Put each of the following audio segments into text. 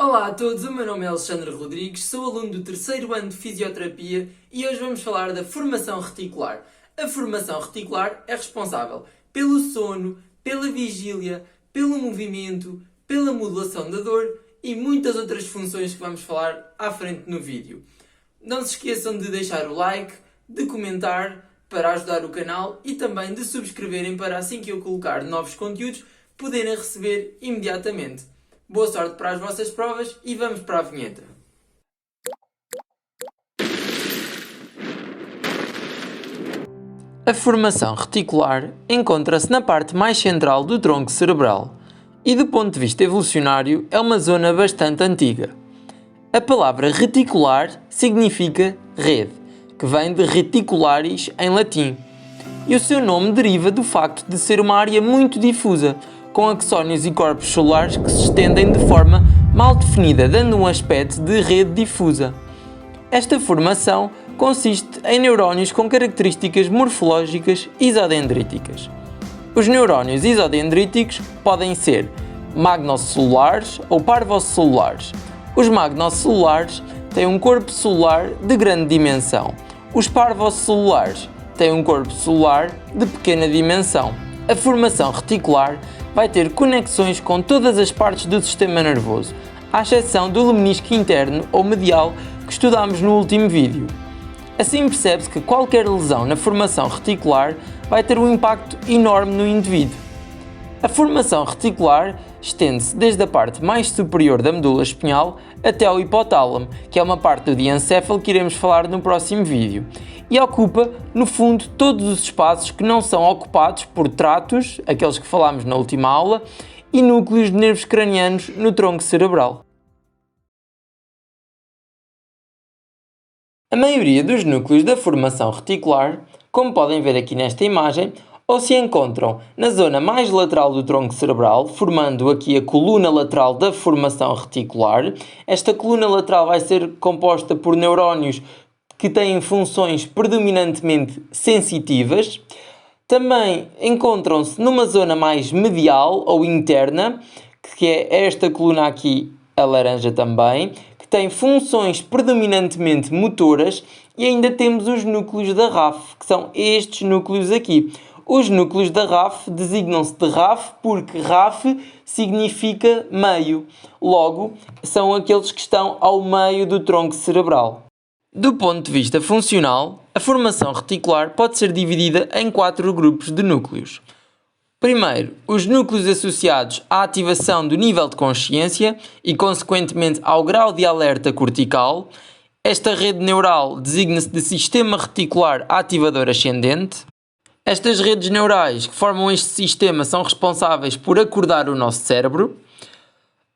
Olá a todos, o meu nome é Alexandre Rodrigues, sou aluno do terceiro ano de Fisioterapia e hoje vamos falar da formação reticular. A formação reticular é responsável pelo sono, pela vigília, pelo movimento, pela modulação da dor e muitas outras funções que vamos falar à frente no vídeo. Não se esqueçam de deixar o like, de comentar para ajudar o canal e também de subscreverem para assim que eu colocar novos conteúdos poderem receber imediatamente. Boa sorte para as vossas provas e vamos para a vinheta. A formação reticular encontra-se na parte mais central do tronco cerebral e, do ponto de vista evolucionário, é uma zona bastante antiga. A palavra reticular significa rede, que vem de reticularis em latim, e o seu nome deriva do facto de ser uma área muito difusa, com axónios e corpos celulares que se estendem de forma mal definida, dando um aspecto de rede difusa. Esta formação consiste em neurónios com características morfológicas isodendríticas. Os neurónios isodendríticos podem ser magnocelulares ou parvocelulares. Os magnocelulares têm um corpo celular de grande dimensão. Os parvocelulares têm um corpo celular de pequena dimensão. A formação reticular vai ter conexões com todas as partes do sistema nervoso, à exceção do lemnisco interno ou medial que estudámos no último vídeo. Assim percebe-se que qualquer lesão na formação reticular vai ter um impacto enorme no indivíduo. A formação reticular estende-se desde a parte mais superior da medula espinhal até ao hipotálamo, que é uma parte do diencéfalo que iremos falar no próximo vídeo, e ocupa, no fundo, todos os espaços que não são ocupados por tratos, aqueles que falámos na última aula, e núcleos de nervos cranianos no tronco cerebral. A maioria dos núcleos da formação reticular, como podem ver aqui nesta imagem, ou se encontram na zona mais lateral do tronco cerebral, formando aqui a coluna lateral da formação reticular. Esta coluna lateral vai ser composta por neurónios que têm funções predominantemente sensitivas. Também encontram-se numa zona mais medial ou interna, que é esta coluna aqui, a laranja também, que tem funções predominantemente motoras, e ainda temos os núcleos da RAF, que são estes núcleos aqui. Os núcleos da RAF designam-se de RAF porque RAF significa meio. Logo, são aqueles que estão ao meio do tronco cerebral. Do ponto de vista funcional, a formação reticular pode ser dividida em 4 grupos de núcleos. Primeiro, os núcleos associados à ativação do nível de consciência e, consequentemente, ao grau de alerta cortical. Esta rede neural designa-se de sistema reticular ativador ascendente. Estas redes neurais que formam este sistema são responsáveis por acordar o nosso cérebro.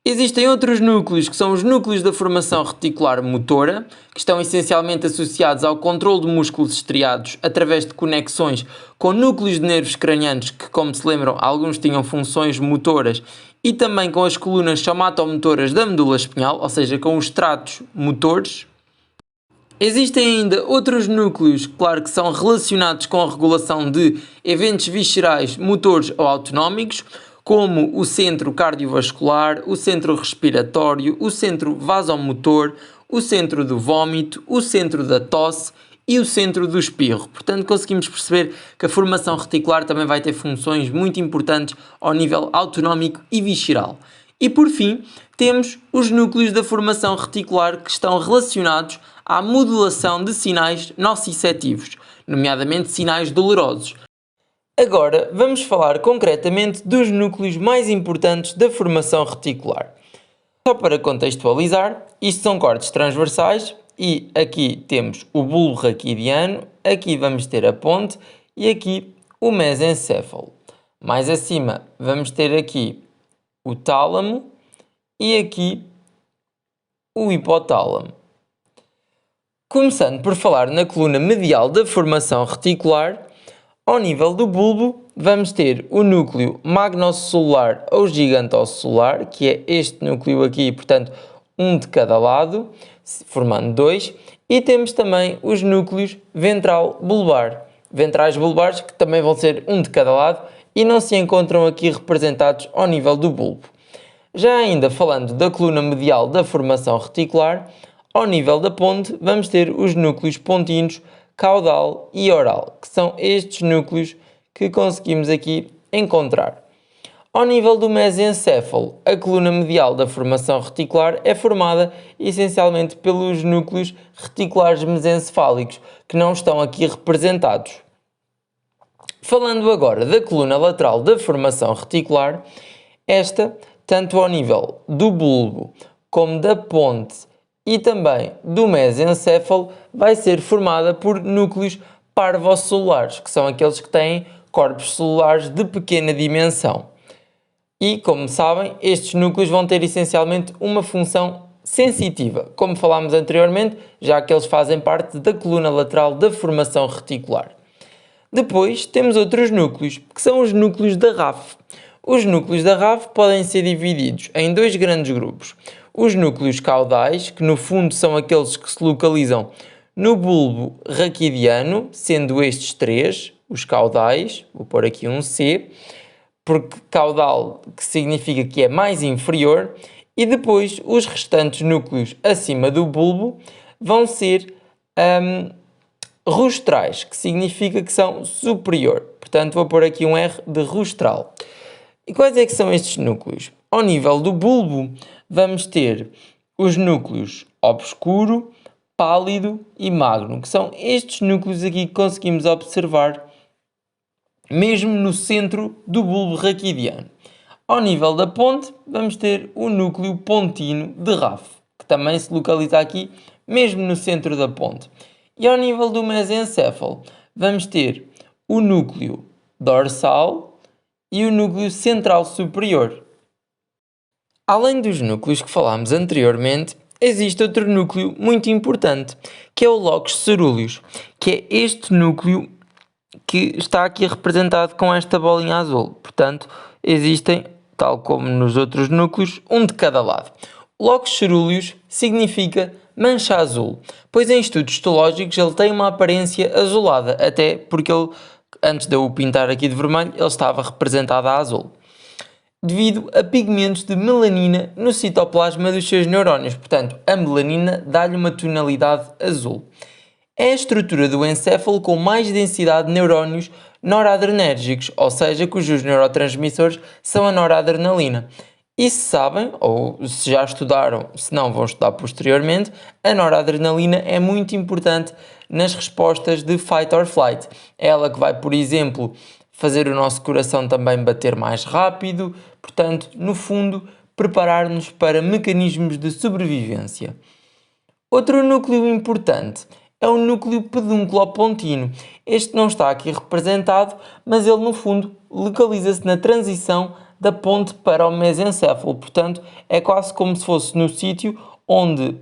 Existem outros núcleos, que são os núcleos da formação reticular motora, que estão essencialmente associados ao controle de músculos estriados através de conexões com núcleos de nervos cranianos que, como se lembram, alguns tinham funções motoras, e também com as colunas somatomotoras da medula espinhal, ou seja, com os tratos motores. Existem ainda outros núcleos, claro, que são relacionados com a regulação de eventos viscerais motores ou autonómicos, como o centro cardiovascular, o centro respiratório, o centro vasomotor, o centro do vômito, o centro da tosse e o centro do espirro. Portanto, conseguimos perceber que a formação reticular também vai ter funções muito importantes ao nível autonómico e visceral. E por fim, temos os núcleos da formação reticular que estão relacionados à modulação de sinais nociceptivos, nomeadamente sinais dolorosos. Agora vamos falar concretamente dos núcleos mais importantes da formação reticular. Só para contextualizar, isto são cortes transversais e aqui temos o bulbo raquidiano, aqui vamos ter a ponte e aqui o mesencéfalo. Mais acima vamos ter aqui o tálamo e aqui o hipotálamo. Começando por falar na coluna medial da formação reticular, ao nível do bulbo vamos ter o núcleo magnocelular ou gigantocelular, que é este núcleo aqui, portanto um de cada lado, formando 2, e temos também os núcleos ventral bulbar, ventrais bulbares, que também vão ser um de cada lado e não se encontram aqui representados ao nível do bulbo. Já ainda falando da coluna medial da formação reticular, ao nível da ponte vamos ter os núcleos pontinos, caudal e oral, que são estes núcleos que conseguimos aqui encontrar. Ao nível do mesencéfalo, a coluna medial da formação reticular é formada essencialmente pelos núcleos reticulares mesencefálicos, que não estão aqui representados. Falando agora da coluna lateral da formação reticular, esta, tanto ao nível do bulbo como da ponte e também do mesencéfalo, vai ser formada por núcleos parvocelulares, que são aqueles que têm corpos celulares de pequena dimensão. E, como sabem, estes núcleos vão ter essencialmente uma função sensitiva, como falámos anteriormente, já que eles fazem parte da coluna lateral da formação reticular. Depois temos outros núcleos, que são os núcleos da RAF. Os núcleos da RAF podem ser divididos em dois grandes grupos. Os núcleos caudais, que no fundo são aqueles que se localizam no bulbo raquidiano, sendo estes três, os caudais, vou pôr aqui um C, porque caudal que significa que é mais inferior, e depois os restantes núcleos acima do bulbo vão ser rostrais, que significa que são superior. Portanto, vou pôr aqui um R de rostral. E quais é que são estes núcleos? Ao nível do bulbo, vamos ter os núcleos obscuro, pálido e magno, que são estes núcleos aqui que conseguimos observar mesmo no centro do bulbo raquidiano. Ao nível da ponte, vamos ter o núcleo pontino de RAF, que também se localiza aqui, mesmo no centro da ponte. E ao nível do mesencéfalo, vamos ter o núcleo dorsal e o núcleo central superior. Além dos núcleos que falámos anteriormente, existe outro núcleo muito importante, que é o locus cerúleus, que é este núcleo que está aqui representado com esta bolinha azul. Portanto, existem, tal como nos outros núcleos, um de cada lado. Locus cerúleus significa mancha azul, pois em estudos histológicos ele tem uma aparência azulada, até porque ele, antes de eu o pintar aqui de vermelho, ele estava representado a azul, devido a pigmentos de melanina no citoplasma dos seus neurónios. Portanto, a melanina dá-lhe uma tonalidade azul. É a estrutura do encéfalo com mais densidade de neurónios noradrenérgicos, ou seja, cujos neurotransmissores são a noradrenalina. E se sabem, ou se já estudaram, se não vão estudar posteriormente, a noradrenalina é muito importante nas respostas de fight or flight. É ela que vai, por exemplo, fazer o nosso coração também bater mais rápido, portanto, no fundo, preparar-nos para mecanismos de sobrevivência. Outro núcleo importante é o núcleo pedúnculo-pontino. Este não está aqui representado, mas ele no fundo localiza-se na transição da ponte para o mesencéfalo. Portanto, é quase como se fosse no sítio onde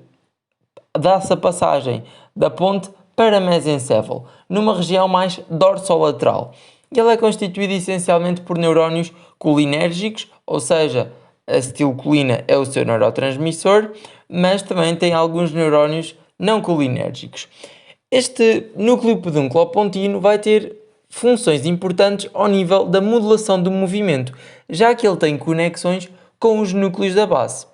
dá-se a passagem da ponte para mesencéfalo, numa região mais dorsolateral. Ele é constituído essencialmente por neurónios colinérgicos, ou seja, a acetilcolina é o seu neurotransmissor, mas também tem alguns neurónios não colinérgicos. Este núcleo pedúnculo-pontino vai ter funções importantes ao nível da modulação do movimento, já que ele tem conexões com os núcleos da base.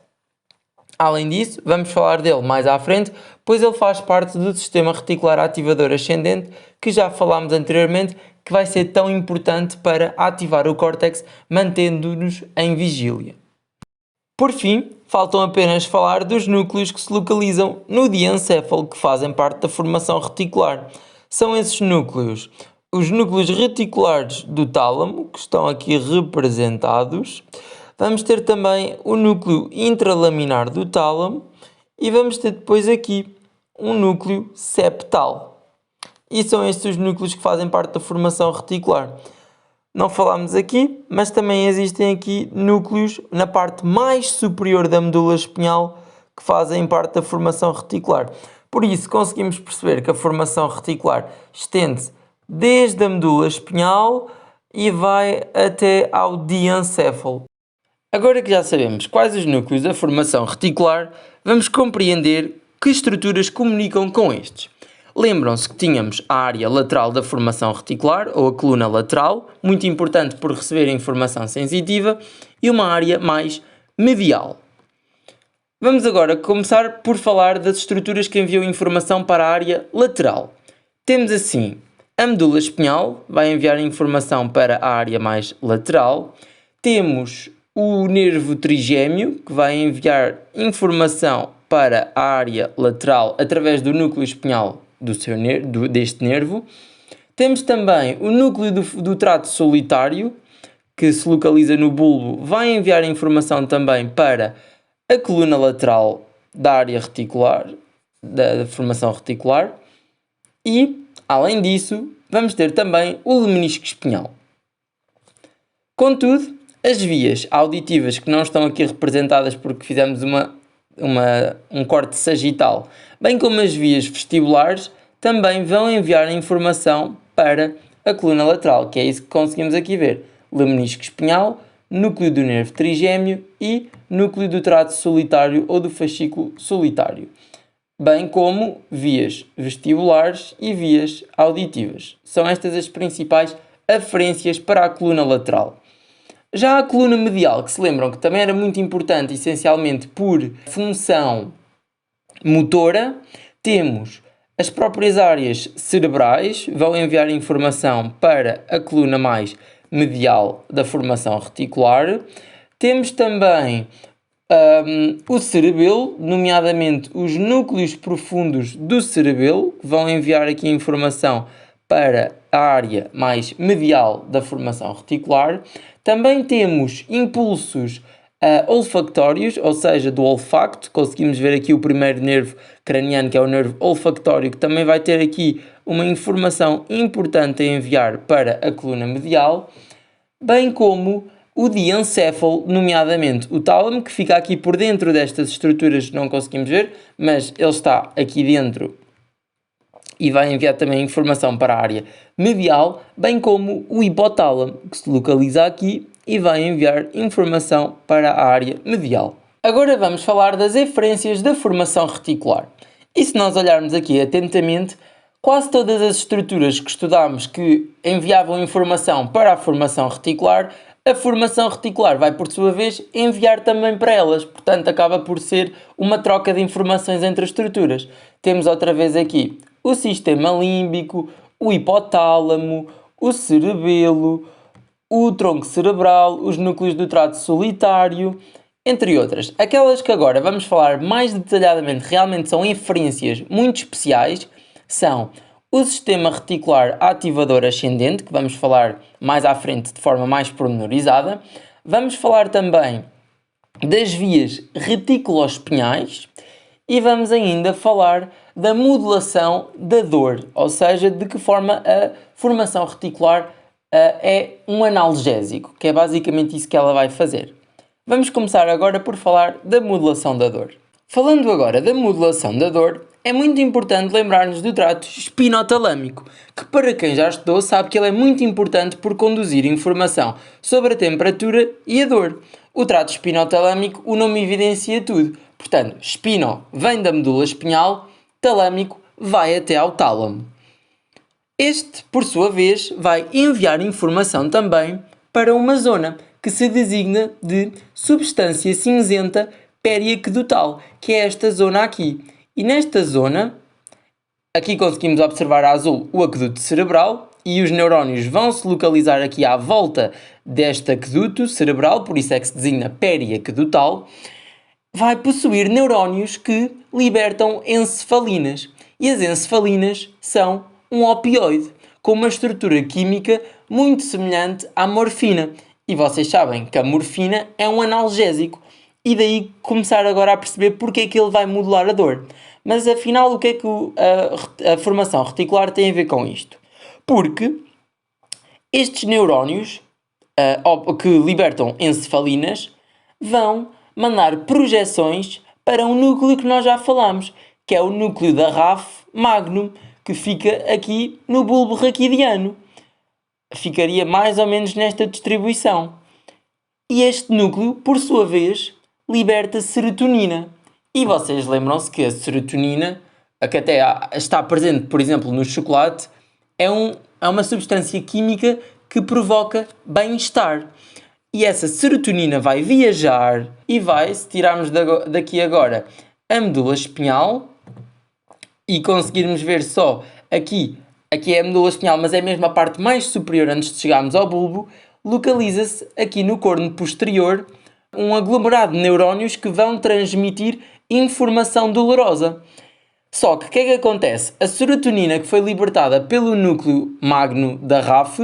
Além disso, vamos falar dele mais à frente, pois ele faz parte do sistema reticular ativador ascendente, que já falámos anteriormente, que vai ser tão importante para ativar o córtex, mantendo-nos em vigília. Por fim, faltam apenas falar dos núcleos que se localizam no diencéfalo, que fazem parte da formação reticular. São esses núcleos, os núcleos reticulares do tálamo, que estão aqui representados. Vamos ter também o núcleo intralaminar do tálamo e vamos ter depois aqui um núcleo septal. E são estes os núcleos que fazem parte da formação reticular. Não falámos aqui, mas também existem aqui núcleos na parte mais superior da medula espinhal que fazem parte da formação reticular. Por isso, conseguimos perceber que a formação reticular estende-se desde a medula espinhal e vai até ao diencéfalo. Agora que já sabemos quais os núcleos da formação reticular, vamos compreender que estruturas comunicam com estes. Lembram-se que tínhamos a área lateral da formação reticular, ou a coluna lateral, muito importante por receber informação sensitiva, e uma área mais medial. Vamos agora começar por falar das estruturas que enviam informação para a área lateral. Temos assim, a medula espinhal vai enviar informação para a área mais lateral. Temos o nervo trigêmeo, que vai enviar informação para a área lateral através do núcleo espinhal deste nervo. Temos também o núcleo do trato solitário, que se localiza no bulbo, vai enviar informação também para a coluna lateral da área reticular, da formação reticular. E, além disso, vamos ter também o lemnisco espinhal. Contudo, as vias auditivas que não estão aqui representadas porque fizemos um corte sagital, bem como as vias vestibulares, também vão enviar informação para a coluna lateral, que é isso que conseguimos aqui ver. Lemnisco espinhal, núcleo do nervo trigêmeo e núcleo do trato solitário ou do fascículo solitário, bem como vias vestibulares e vias auditivas. São estas as principais aferências para a coluna lateral. Já a coluna medial, que se lembram que também era muito importante, essencialmente por função motora, temos as próprias áreas cerebrais, vão enviar informação para a coluna mais medial da formação reticular. Temos também o cerebelo, nomeadamente os núcleos profundos do cerebelo, que vão enviar aqui informação para a área mais medial da formação reticular. Também temos impulsos olfactórios, ou seja, do olfacto. Conseguimos ver aqui o primeiro nervo craniano, que é o nervo olfactório, que também vai ter aqui uma informação importante a enviar para a coluna medial, bem como o diencéfalo, nomeadamente o tálamo, que fica aqui por dentro destas estruturas que não conseguimos ver, mas ele está aqui dentro e vai enviar também informação para a área medial, bem como o hipotálamo, que se localiza aqui e vai enviar informação para a área medial. Agora vamos falar das eferências da formação reticular. E se nós olharmos aqui atentamente, quase todas as estruturas que estudámos que enviavam informação para a formação reticular, a formação reticular vai, por sua vez, enviar também para elas. Portanto, acaba por ser uma troca de informações entre as estruturas. Temos outra vez aqui o sistema límbico, o hipotálamo, o cerebelo, o tronco cerebral, os núcleos do trato solitário, entre outras. Aquelas que agora vamos falar mais detalhadamente, realmente são inferências muito especiais, são o sistema reticular ativador ascendente, que vamos falar mais à frente de forma mais pormenorizada. Vamos falar também das vias reticuloespinhais e vamos ainda falar da modulação da dor, ou seja, de que forma a formação reticular é um analgésico, que é basicamente isso que ela vai fazer. Vamos começar agora por falar da modulação da dor. Falando agora da modulação da dor, é muito importante lembrar-nos do trato espinotalâmico, que para quem já estudou sabe que ele é muito importante por conduzir informação sobre a temperatura e a dor. O trato espinotalâmico, o nome evidencia tudo. Portanto, espino vem da medula espinhal, talâmico vai até ao tálamo. Este, por sua vez, vai enviar informação também para uma zona que se designa de substância cinzenta periaquedutal, que é esta zona aqui. E nesta zona, aqui conseguimos observar a azul o aqueduto cerebral e os neurónios vão se localizar aqui à volta deste aqueduto cerebral, por isso é que se designa periaquedutal. Vai possuir neurónios que libertam encefalinas. E as encefalinas são um opioide, com uma estrutura química muito semelhante à morfina. E vocês sabem que a morfina é um analgésico. E daí começar agora a perceber porque é que ele vai modular a dor. Mas afinal, o que é que a formação reticular tem a ver com isto? Porque estes neurónios que libertam encefalinas vão mandar projeções para um núcleo que nós já falámos, que é o núcleo da RAF magnum, que fica aqui no bulbo raquidiano. Ficaria mais ou menos nesta distribuição. E este núcleo, por sua vez, liberta serotonina. E vocês lembram-se que a serotonina, que até está presente, por exemplo, no chocolate, é uma substância química que provoca bem-estar. e essa serotonina vai viajar e vai, se tirarmos daqui agora a medula espinhal e conseguirmos ver só aqui é a medula espinhal, mas é mesmo a parte mais superior antes de chegarmos ao bulbo, localiza-se aqui no corno posterior um aglomerado de neurónios que vão transmitir informação dolorosa. Só que o que é que acontece? A serotonina que foi libertada pelo núcleo magno da RAF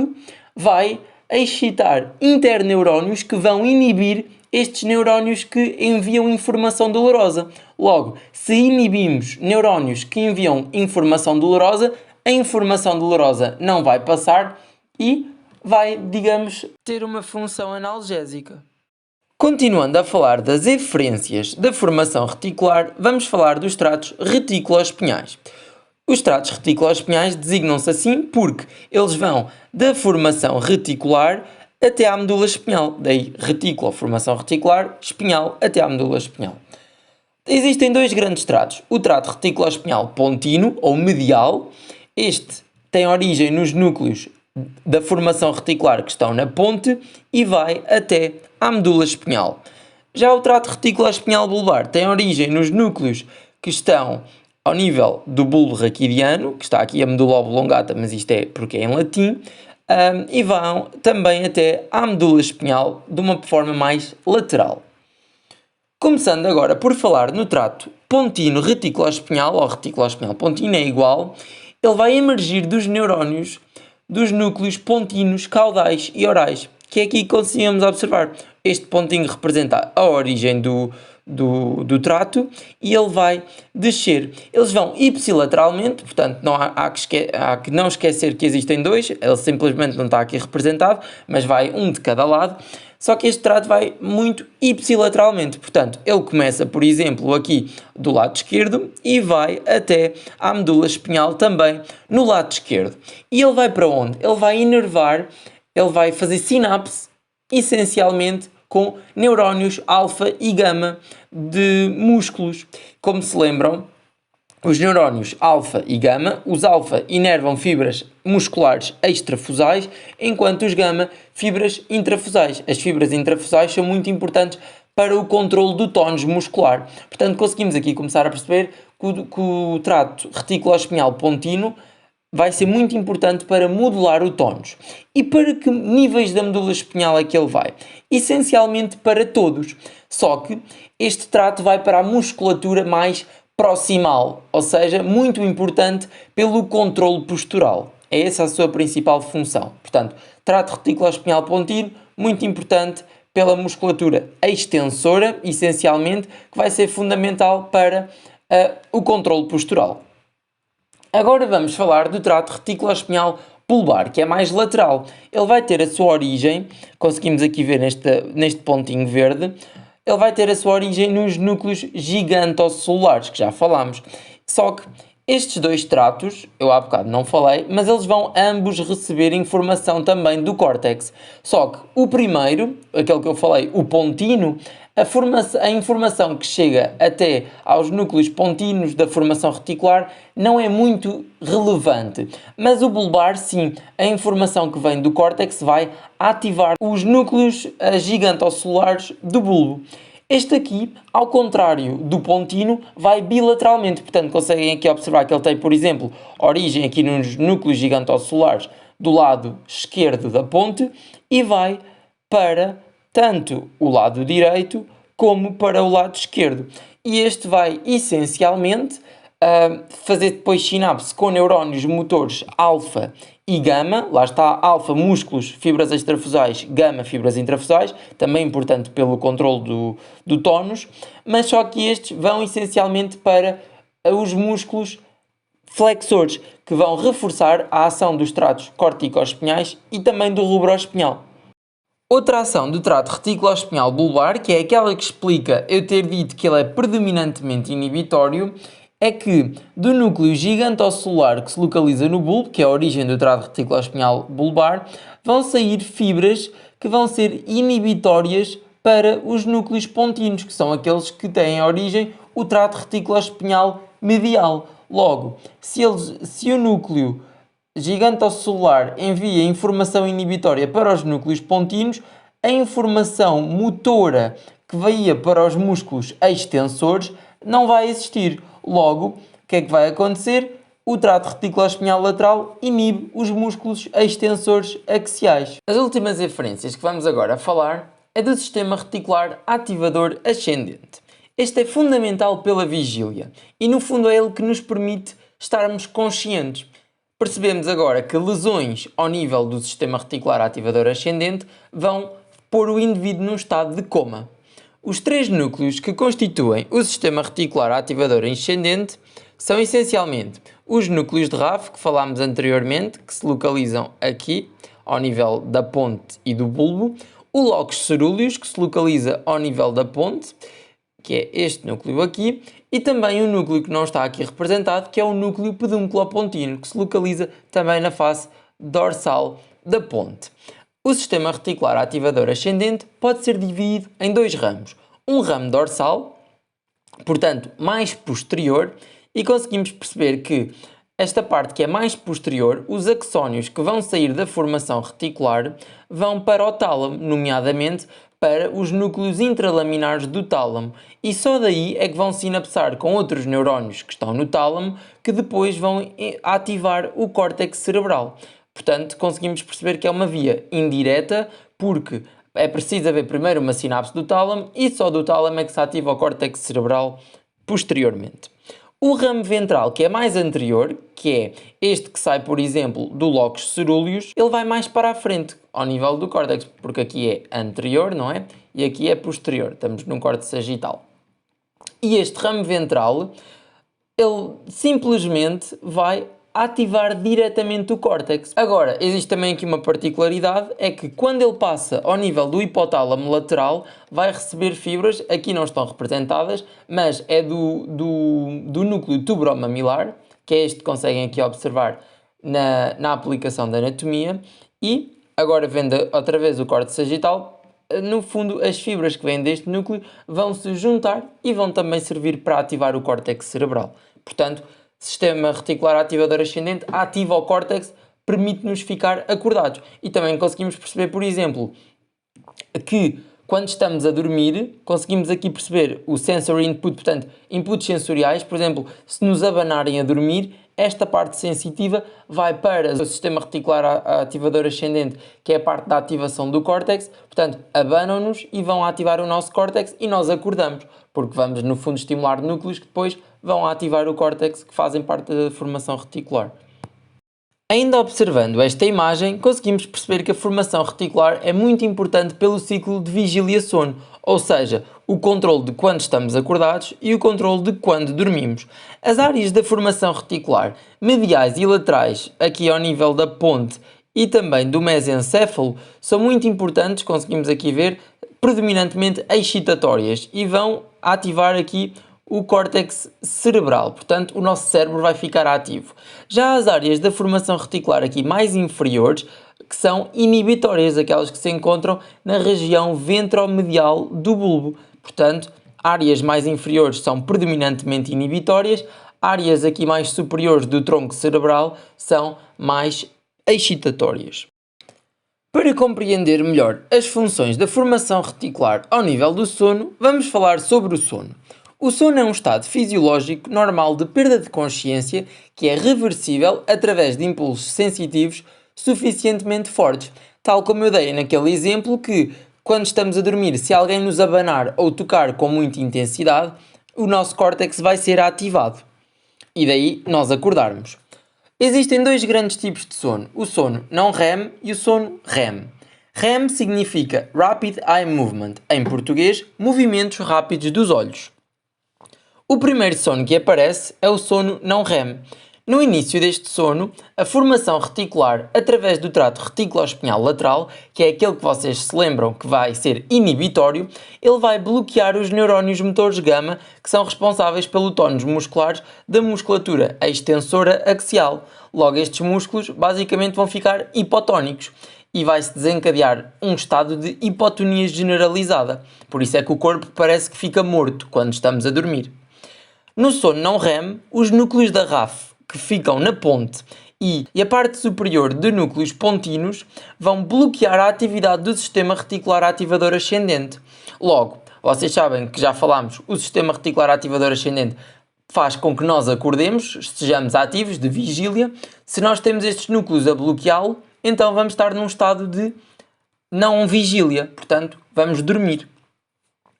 vai excitar interneurónios que vão inibir estes neurónios que enviam informação dolorosa. Logo, se inibimos neurónios que enviam informação dolorosa, a informação dolorosa não vai passar e vai, digamos, ter uma função analgésica. Continuando a falar das eferências da formação reticular, vamos falar dos tratos reticuloespinhais. Os tratos reticuloespinhais designam-se assim porque eles vão da formação reticular até à medula espinhal. Daí retículo, formação reticular, espinhal até à medula espinhal. Existem dois grandes tratos. O trato reticuloespinhal pontino ou medial. Este tem origem nos núcleos da formação reticular que estão na ponte e vai até à medula espinhal. Já o trato reticuloespinhal bulbar tem origem nos núcleos que estão ao nível do bulbo raquidiano, que está aqui a medula oblongata, mas isto é porque é em latim, e vão também até à medula espinhal de uma forma mais lateral. Começando agora por falar no trato pontino reticuloespinhal, ou reticuloespinhal pontino é igual, ele vai emergir dos neurónios dos núcleos pontinos caudais e orais, que é aqui que conseguimos observar. Este pontinho representa a origem do trato e ele vai descer. Eles vão ipsilateralmente, portanto não há que não esquecer que existem dois, ele simplesmente não está aqui representado, mas vai um de cada lado. Só que este trato vai muito ipsilateralmente, portanto, ele começa, por exemplo, aqui do lado esquerdo e vai até à medula espinhal também no lado esquerdo. E ele vai para onde? Ele vai inervar, ele vai fazer sinapse, essencialmente, com neurónios alfa e gama de músculos. Como se lembram, os neurónios alfa e gama, os alfa inervam fibras musculares extrafusais, enquanto os gama fibras intrafusais. As fibras intrafusais são muito importantes para o controle do tónus muscular. Portanto, conseguimos aqui começar a perceber que o trato reticuloespinhal pontino vai ser muito importante para modular o tónus. E para que níveis da medula espinhal é que ele vai? Essencialmente para todos. Só que este trato vai para a musculatura mais proximal, ou seja, muito importante pelo controle postural. É essa a sua principal função. Portanto, trato reticuloespinhal pontino, muito importante pela musculatura extensora, essencialmente, que vai ser fundamental para o controle postural. Agora vamos falar do trato reticuloespinhal bulbar, que é mais lateral. Ele vai ter a sua origem, conseguimos aqui ver neste pontinho verde, ele vai ter a sua origem nos núcleos gigantocelulares, que já falámos. Só que estes dois tratos, eu há bocado não falei, mas eles vão ambos receber informação também do córtex. Só que o primeiro, aquele que eu falei, o pontino, a informação que chega até aos núcleos pontinos da formação reticular não é muito relevante. Mas o bulbar, sim, a informação que vem do córtex vai ativar os núcleos gigantocelulares do bulbo. Este aqui, ao contrário do pontino, vai bilateralmente. Portanto, conseguem aqui observar que ele tem, por exemplo, origem aqui nos núcleos gigantocelulares do lado esquerdo da ponte e vai para tanto o lado direito como para o lado esquerdo. E este vai, essencialmente, fazer depois sinapse com neurónios motores alfa e gama. Lá está, alfa, músculos, fibras extrafusais, gama, fibras intrafusais, também importante pelo controle do tónus, mas só que estes vão essencialmente para os músculos flexores, que vão reforçar a ação dos tratos corticoespinhais e também do rubroespinhal. Outra ação do trato reticuloespinhal bulbar, que é aquela que explica eu ter dito que ele é predominantemente inibitório, é que do núcleo gigantocelular que se localiza no bulbo, que é a origem do trato reticuloespinhal bulbar, vão sair fibras que vão ser inibitórias para os núcleos pontinos, que são aqueles que têm a origem o trato reticuloespinhal medial. Logo, se o núcleo gigantocelular envia informação inibitória para os núcleos pontinos, a informação motora que ia para os músculos extensores não vai existir. Logo, o que é que vai acontecer? O trato reticuloespinhal lateral inibe os músculos extensores axiais. As últimas referências que vamos agora falar é do sistema reticular ativador ascendente. Este é fundamental pela vigília e no fundo é ele que nos permite estarmos conscientes. Percebemos agora que lesões ao nível do sistema reticular ativador ascendente vão pôr o indivíduo num estado de coma. Os três núcleos que constituem o sistema reticular ativador ascendente são essencialmente os núcleos de RAF, que falámos anteriormente, que se localizam aqui, ao nível da ponte e do bulbo, o locus cerúleus, que se localiza ao nível da ponte, que é este núcleo aqui, e também um núcleo que não está aqui representado, que é o núcleo pedúnculo-pontino, que se localiza também na face dorsal da ponte. O sistema reticular ativador ascendente pode ser dividido em dois ramos. Um ramo dorsal, portanto mais posterior, e conseguimos perceber que esta parte que é mais posterior, os axónios que vão sair da formação reticular vão para o tálamo, nomeadamente para os núcleos intralaminares do tálamo, e só daí é que vão sinapsar com outros neurónios que estão no tálamo, que depois vão ativar o córtex cerebral. Portanto, conseguimos perceber que é uma via indireta, porque é preciso haver primeiro uma sinapse do tálamo e só do tálamo é que se ativa o córtex cerebral posteriormente. O ramo ventral, que é mais anterior, que é este que sai, por exemplo, do locus cerúleus, ele vai mais para a frente, ao nível do córtex, porque aqui é anterior, não é? E aqui é posterior, estamos num córtex sagital. E este ramo ventral, ele simplesmente vai ativar diretamente o córtex. Agora, existe também aqui uma particularidade, é que quando ele passa ao nível do hipotálamo lateral, vai receber fibras, aqui não estão representadas, mas é do núcleo tuberomamilar, que é este que conseguem aqui observar na aplicação da anatomia, e agora vendo outra vez o córtex sagital, no fundo as fibras que vêm deste núcleo vão se juntar e vão também servir para ativar o córtex cerebral. Portanto, sistema reticular ativador ascendente ativa o córtex, permite-nos ficar acordados. E também conseguimos perceber, por exemplo, que quando estamos a dormir, conseguimos aqui perceber o sensory input, portanto, inputs sensoriais. Por exemplo, se nos abanarem a dormir, esta parte sensitiva vai para o sistema reticular ativador ascendente, que é a parte da ativação do córtex. Portanto, abanam-nos e vão ativar o nosso córtex e nós acordamos, porque vamos, no fundo, estimular núcleos que depois vão ativar o córtex, que fazem parte da formação reticular. Ainda observando esta imagem, conseguimos perceber que a formação reticular é muito importante pelo ciclo de vigília-sono, ou seja, o controle de quando estamos acordados e o controle de quando dormimos. As áreas da formação reticular, mediais e laterais, aqui ao nível da ponte e também do mesencéfalo, são muito importantes, conseguimos aqui ver, predominantemente excitatórias, e vão ativar aqui o córtex cerebral, portanto o nosso cérebro vai ficar ativo. Já as áreas da formação reticular aqui mais inferiores, que são inibitórias, aquelas que se encontram na região ventromedial do bulbo. Portanto, áreas mais inferiores são predominantemente inibitórias, áreas aqui mais superiores do tronco cerebral são mais excitatórias. Para compreender melhor as funções da formação reticular ao nível do sono, vamos falar sobre o sono. O sono é um estado fisiológico normal de perda de consciência que é reversível através de impulsos sensitivos suficientemente fortes, tal como eu dei naquele exemplo que, quando estamos a dormir, se alguém nos abanar ou tocar com muita intensidade, o nosso córtex vai ser ativado e daí nós acordarmos. Existem dois grandes tipos de sono, o sono não REM e o sono REM. REM significa Rapid Eye Movement, em português, movimentos rápidos dos olhos. O primeiro sono que aparece é o sono não REM. No início deste sono, a formação reticular através do trato reticuloespinhal lateral, que é aquele que vocês se lembram que vai ser inibitório, ele vai bloquear os neurónios motores gama que são responsáveis pelo tónus muscular da musculatura extensora axial. Logo, estes músculos basicamente vão ficar hipotónicos e vai-se desencadear um estado de hipotonia generalizada. Por isso é que o corpo parece que fica morto quando estamos a dormir. No sono não REM, os núcleos da RAF, que ficam na ponte, e a parte superior de núcleos pontinos vão bloquear a atividade do sistema reticular ativador ascendente. Logo, vocês sabem que já falámos, o sistema reticular ativador ascendente faz com que nós acordemos, estejamos ativos, de vigília. Se nós temos estes núcleos a bloqueá-lo, então vamos estar num estado de não vigília, portanto, vamos dormir.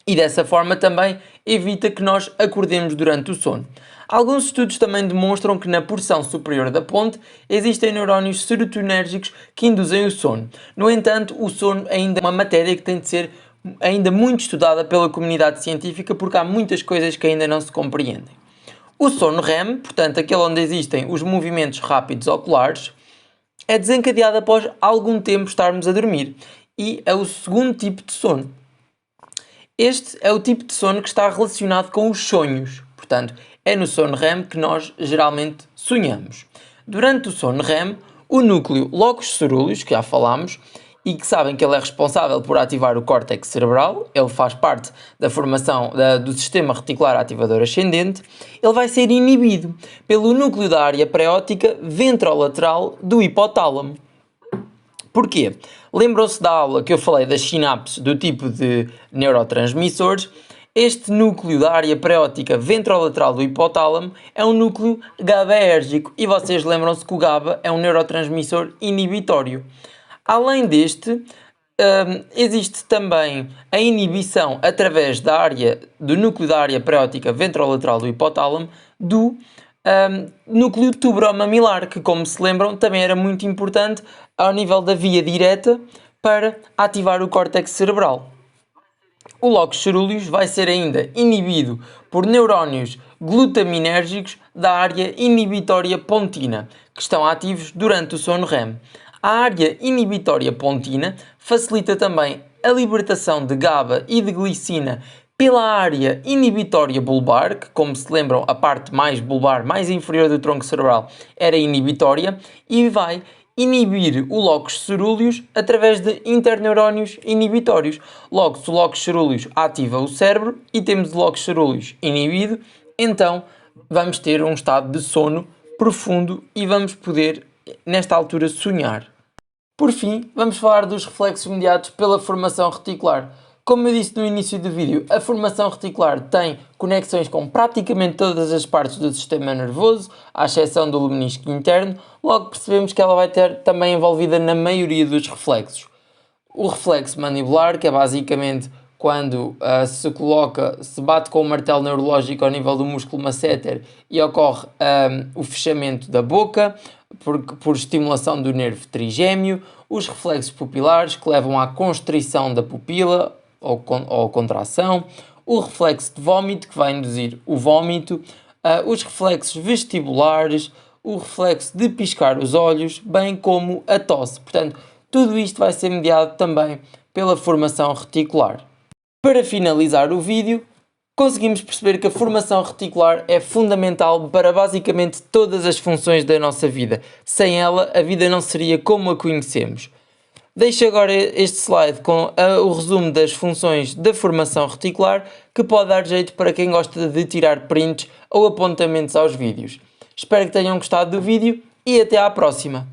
E dessa forma também evita que nós acordemos durante o sono. Alguns estudos também demonstram que na porção superior da ponte existem neurónios serotonérgicos que induzem o sono. No entanto, o sono ainda é uma matéria que tem de ser ainda muito estudada pela comunidade científica porque há muitas coisas que ainda não se compreendem. O sono REM, portanto aquele onde existem os movimentos rápidos oculares, é desencadeado após algum tempo estarmos a dormir e é o segundo tipo de sono. Este é o tipo de sono que está relacionado com os sonhos, portanto é no sono REM que nós geralmente sonhamos. Durante o sono REM, o núcleo locus coeruleus, que já falámos, e que sabem que ele é responsável por ativar o córtex cerebral, ele faz parte da formação do sistema reticular ativador ascendente, ele vai ser inibido pelo núcleo da área preótica ventrolateral do hipotálamo. Porquê? Lembram-se da aula que eu falei das sinapses do tipo de neurotransmissores? Este núcleo da área preótica ventrolateral do hipotálamo é um núcleo GABAérgico e vocês lembram-se que o GABA é um neurotransmissor inibitório. Além deste, existe também a inibição através do núcleo da área preótica ventrolateral do hipotálamo do núcleo tuberomamilar, que, como se lembram, também era muito importante ao nível da via direta para ativar o córtex cerebral. O locus coeruleus vai ser ainda inibido por neurónios glutaminérgicos da área inibitória pontina, que estão ativos durante o sono REM. A área inibitória pontina facilita também a libertação de GABA e de glicina pela área inibitória bulbar, que, como se lembram, a parte mais bulbar, mais inferior do tronco cerebral, era inibitória, e vai inibir o locus coeruleus através de interneurónios inibitórios. Logo, se o locus coeruleus ativa o cérebro e temos o locus coeruleus inibido, então vamos ter um estado de sono profundo e vamos poder, nesta altura, sonhar. Por fim, vamos falar dos reflexos mediados pela formação reticular. Como eu disse no início do vídeo, a formação reticular tem conexões com praticamente todas as partes do sistema nervoso, à exceção do menisco interno, logo percebemos que ela vai ter também envolvida na maioria dos reflexos. O reflexo mandibular, que é basicamente quando se bate com o martelo neurológico ao nível do músculo masseter e ocorre o fechamento da boca por estimulação do nervo trigêmeo, os reflexos pupilares que levam à constrição da pupila ou contração, o reflexo de vômito que vai induzir o vômito, os reflexos vestibulares, o reflexo de piscar os olhos, bem como a tosse. Portanto, tudo isto vai ser mediado também pela formação reticular. Para finalizar o vídeo, conseguimos perceber que a formação reticular é fundamental para basicamente todas as funções da nossa vida. Sem ela, a vida não seria como a conhecemos. Deixo agora este slide com o resumo das funções da formação reticular, que pode dar jeito para quem gosta de tirar prints ou apontamentos aos vídeos. Espero que tenham gostado do vídeo e até à próxima!